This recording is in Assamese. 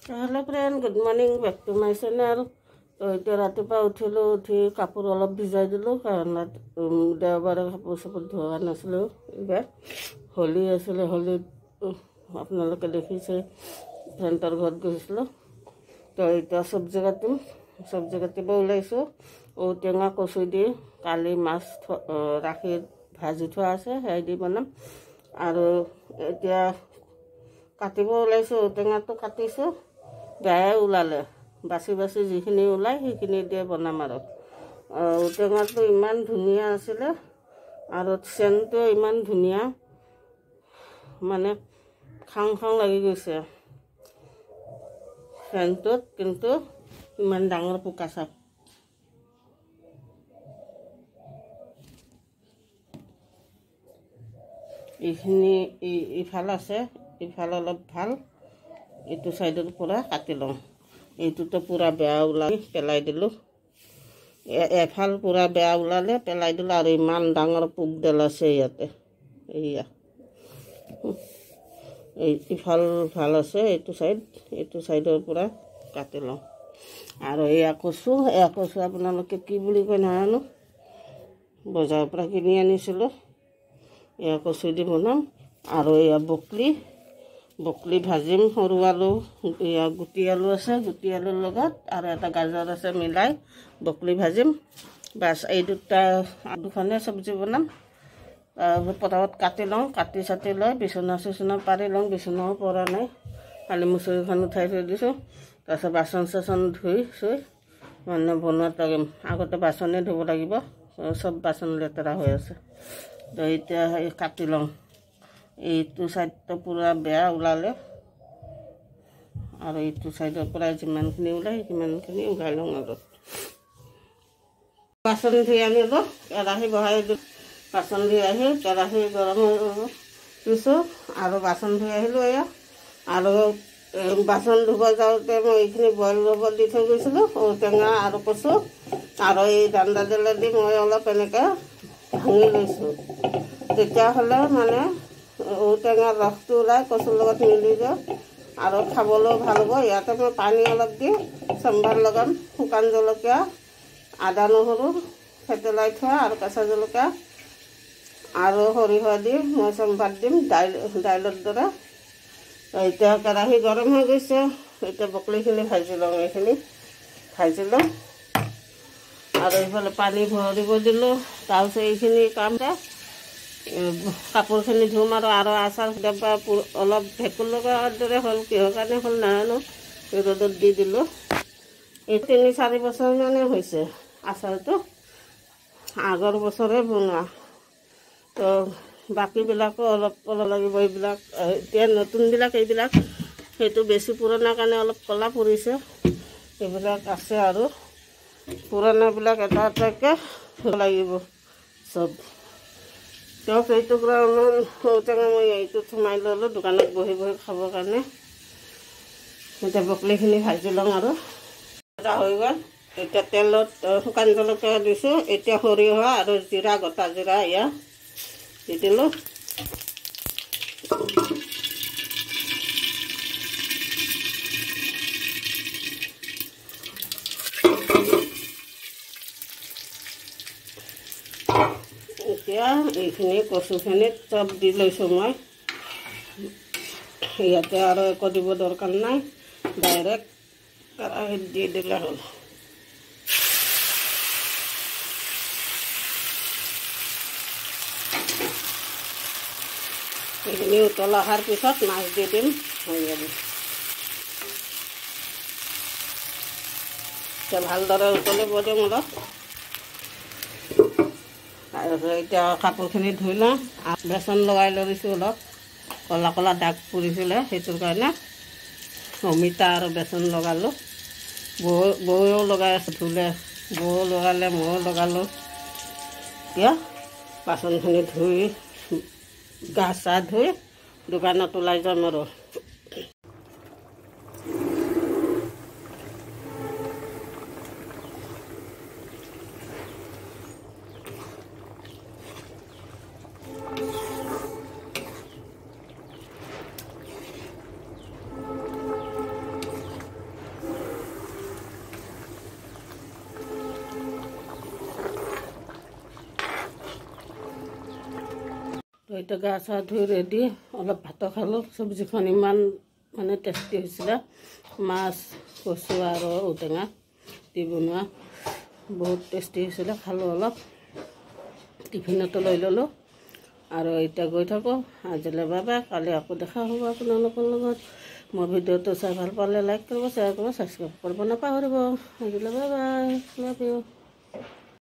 Hello friend, good morning, back to my channel. এতিয়া ৰাতিপুৱা উঠিলোঁ, উঠি কাপোৰ অলপ ভিজাই দিলোঁ কাৰণ দেওবাৰে কাপোৰ চাপোৰ ধোৱা নাছিলোঁ। এইবাৰ হোলী আছিলে, হোলীত আপোনালোকে দেখিছে ফ্ৰেণ্ডৰ ঘৰত গৈছিলোঁ। তো এতিয়া চব্জি কাটিব ওলাইছোঁ। ঔটেঙা কচু দি কালি মাছ ৰাখি ভাজি থোৱা আছে, সেয়া দি বনাম। আৰু এতিয়া কাটিব ওলাইছোঁ, ঔটেঙাটো কাটিছোঁ, বেয়াই ওলালে। বাছি বাছি যিখিনি ওলায় সেইখিনি দিয়ে বনাম। আৰু ঔটেঙাটো ইমান ধুনীয়া আছিলে আৰু চেণ্টটো ইমান ধুনীয়া, মানে খাওঁ খাওঁ লাগি গৈছে চেণ্টটোত, কিন্তু ইমান ডাঙৰ পোকা চাপ। এইখিনি ইফাল আছে, ইফাল অলপ ভাল, এইটো চাইডৰ পৰা কাটি লওঁ। এইটোতো পূৰা বেয়া ওলাই পেলাই দিলোঁ, এফাল পূৰা বেয়া ওলালে পেলাই দিলোঁ। আৰু ইমান ডাঙৰ পোকডাল আছে ইয়াতে, এইয়া ইফাল ভাল আছে, এইটো চাইডৰ পৰা কাটি লওঁ। আৰু এয়া কচু আপোনালোকে কি বুলি কয় নাজানো, বজাৰৰ পৰা কিনি আনিছিলোঁ। এয়া কচু দি বনাম। আৰু এয়া বকলি ভাজিম, সৰু আলু, এয়া গুটি আলু আছে, গুটি আলুৰ লগত আৰু এটা গাজৰ আছে, মিলাই বকলি ভাজিম। বাছ এই দুখনে চব্জি বনাম। পটাপট কাটি লওঁ, কাটি চাটি লৈ বিচনা পাৰি লওঁ। বিচনাও পৰা নাই, খালি মুচৰিখন উঠাই থৈ দিছোঁ। তাৰপিছত বাচন চাচন ধুই মানে বনোৱাত আগতে বাচনেই ধুব লাগিব, চব বাচন লেতেৰা হৈ আছে। তো এতিয়া কাটি লওঁ। এইটো চাইডটো পূৰা বেয়া ওলালে আৰু এইটো চাইডৰ পৰা যিমানখিনি ওলায় সিমানখিনি ওলাই লওঁ। আৰু বাচন ধুই আনিলোঁ, কেৰাহী বহাই দিলোঁ। বাচন ধুই আহি কেৰাহী গৰম দিছোঁ আৰু বাচন ধুই আহিলোঁ। এয়া আৰু বাচন ধুব যাওঁতে মই এইখিনি বইল কৰিব দি থৈ গৈছিলোঁ, ঔটেঙা আৰু কচু। আৰু এই দাণ্ডাডালে দি মই অলপ এনেকৈ ভাঙি লৈছোঁ, তেতিয়াহ'লে মানে ঔটেঙাৰ ৰসটো ওলাই কচুৰ লগত মিলি যায় আৰু খাবলৈও ভাল হ'ব। ইয়াতে মই পানী অলপ দি চম্ভাৰ লগাম, শুকান জলকীয়া, আদা নহৰু থেতেলাই থোৱা আৰু কেঁচা জলকীয়া আৰু সৰিয়হ দি মই চম্ভাৰ দিম দাইলৰ দৰে। এতিয়া কেৰাহী গৰম হৈ গৈছে, এতিয়া বকলিখিনি ভাজি লওঁ। এইখিনি ভাজি লওঁ আৰু এইফালে পানী ভৰিব দিলোঁ। তাৰপিছত এইখিনি কাম কাপোৰখিনি ধুম আৰু আচাৰ ডাব্বা অলপ ভেঁকুৰ লগাৰ দৰে হ'ল, কিহৰ কাৰণে হ'ল নাজানো, ৰ'দত দি দিলোঁ। এই 3-4 বছৰমানে হৈছে আচাৰটো, আগৰ বছৰে বনোৱা। তো বাকীবিলাকো অলপ লাগিব। এইবিলাক এতিয়া নতুনবিলাক, এইবিলাক সেইটো বেছি পুৰণা কাৰণে অলপ ক'লা পৰিছে। এইবিলাক আছে আৰু পুৰণাবিলাক এটা এটাকৈ লাগিব চব। তেওঁক এইটো ঔটেঙা মই এইটোত সোমাই ল'লোঁ দোকানত বহি খাবৰ কাৰণে। এতিয়া বকলিখিনি ভাজি লওঁ আৰু এটা হৈ গ'ল। এতিয়া তেলত শুকান জলকীয়া দিছোঁ, এতিয়া সৰিয়হ আৰু জিৰা, গোটা জিৰা এয়া দি দিলোঁ। এতিয়া এইখিনি কচুখিনিত চব দি লৈছোঁ মই। ইয়াতে আৰু একো দিব দৰকাৰ নাই, ডাইৰেক্ট কেৰাহীত দি দিলে হ'ল। এইখিনি উতল অহাৰ পিছত মাছ দি দিম, হৈ যাব। এতিয়া ভালদৰে উতলিব দিম অলপ। তাৰপিছত এতিয়া কাপোৰখিনি ধুই লওঁ। বেচন লগাই লৈছোঁ অলপ, ক'লা ক'লা দাগ পৰিছিলে, সেইটোৰ কাৰণে অমিতা আৰু বেচন লগালোঁ। বৌয়েও লগাই আছে, ধুলে বৌও লগালে, ময়ো লগালোঁ। এতিয়া বাচনখিনি ধুই গা চা ধুই দোকানত ওলাই যাম আৰু। তো এতিয়া গা চা ধুই ৰেডি অলপ ভাতো খালোঁ চব্জিখন ইমান মানে টেষ্টি হৈছিলে মাছ কচু আৰু ঔটেঙা দি বনোৱা বহুত টেষ্টি হৈছিলে খালোঁ অলপ টিফিনতো লৈ ল'লোঁ আৰু এতিয়া গৈ থাকোঁ আজিলৈ বাই কালি আকৌ দেখা হ'ব আপোনালোকৰ লগত মোৰ ভিডিঅ'টো চাই ভাল পালে লাইক কৰিব শ্বেয়াৰ কৰিব ছাবস্ক্ৰাইব কৰিব নাপাহৰিব আজিলৈ বাই লাভ ইউ